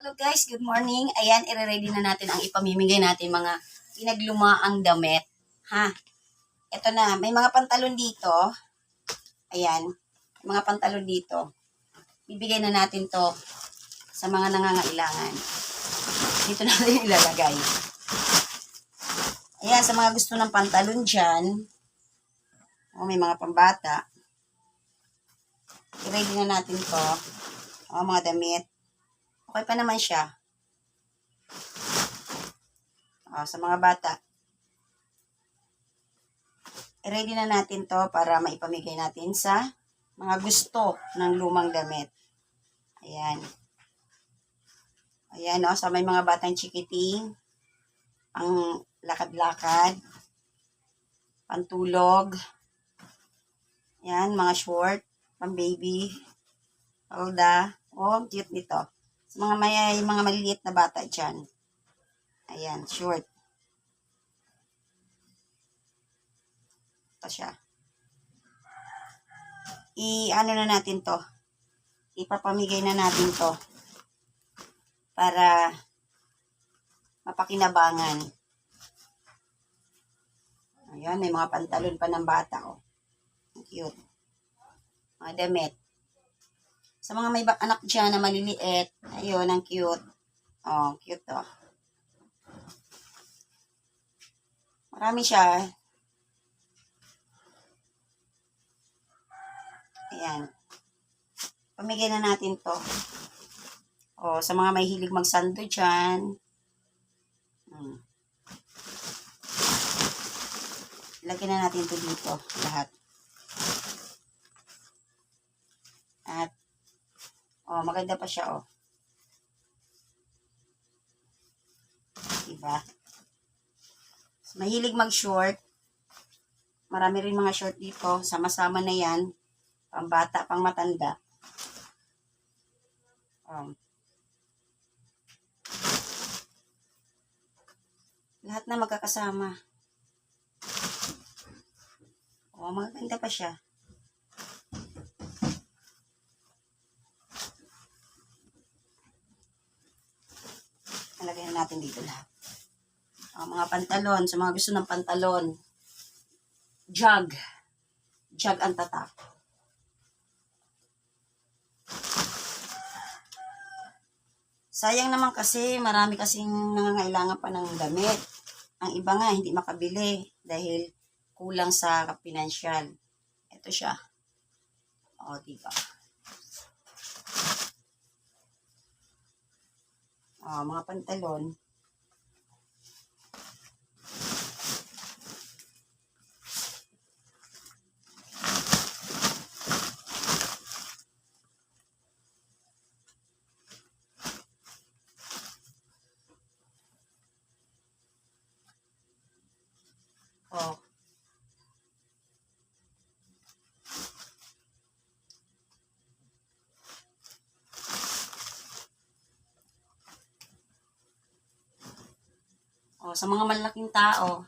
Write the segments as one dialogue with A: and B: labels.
A: Hello guys, good morning. Ayan, i-ready na natin ang ipamimigay natin mga pinaglumaang damit. Ha? Ito na, may mga pantalon dito. Ayan, may mga pantalon dito. Bibigay na natin to sa mga nangangailangan. Dito natin ilalagay. Ayan, sa mga gusto ng pantalon dyan. May mga pambata. I-ready na natin to. Mga damit. Okay pa naman siya. Sa mga bata. I-ready na natin to para maipamigay natin sa mga gusto ng lumang damit. Ayan. Ayan, sa may mga batang chikiting, ang lakad-lakad, pantulog, ayan, mga short, pang baby, palda, cute nito. Sa mga mga maliliit na bata dyan. Ayan, short. Ito siya. I-ano na natin to. Ipapamigay na natin to. Para mapakinabangan. Ayan, may mga pantalon pa ng bata. Cute. Mga damit. Sa mga may anak dyan na maliliit, ayun, ang cute. Cute to. Marami siya. Ayan. Pamigay na natin to. Sa mga may hilig magsando dyan. Lagyan na natin to dito. Lahat. At, maganda pa siya, Diba? Mahilig mag-short. Marami rin mga short dito. Sama-sama na yan. Pang bata, pang matanda. Lahat na magkakasama. Maganda pa siya. Nalagyan natin dito lahat. Mga pantalon. Sa mga gusto ng pantalon. Jog. Jog ang tatak. Sayang naman kasi marami kasing nangangailangan pa ng damit. Ang iba nga hindi makabili dahil kulang sa pinansyal. Ito siya. Diba? Mga pantalon. Sa mga malaking tao,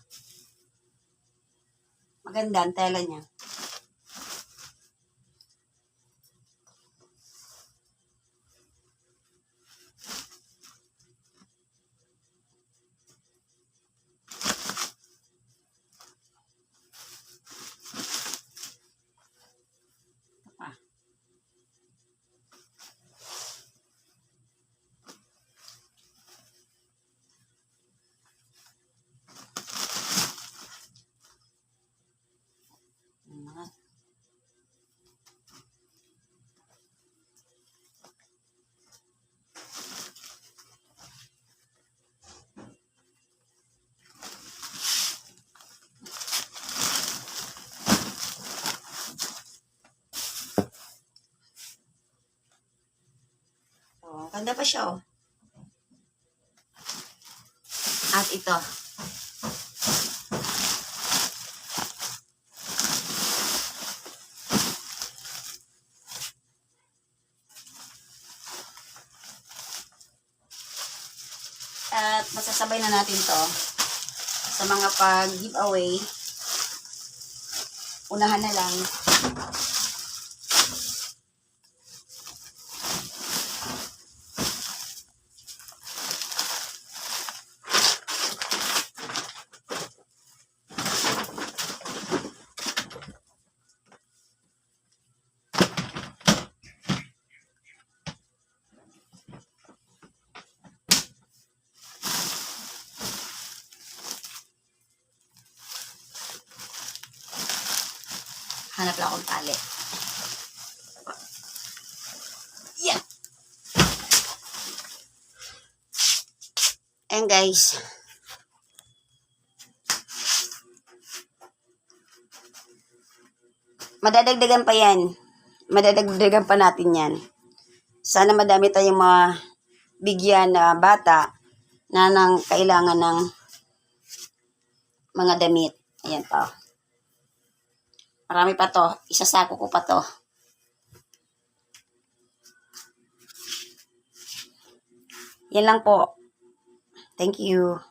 A: maganda ang tela niya. Ganda pa siya, At ito. At masasabay na natin to sa mga pag-giveaway. Unahan na lang. Hanap lang akong tali. Yeah. Ayan guys. Madadagdagan pa yan. Madadagdagan pa natin yan. Sana madami tayong mga bigyan na bata na nang kailangan ng mga damit. Ayan pa. Marami pa to. Isasako ko pa to. Yan lang po. Thank you.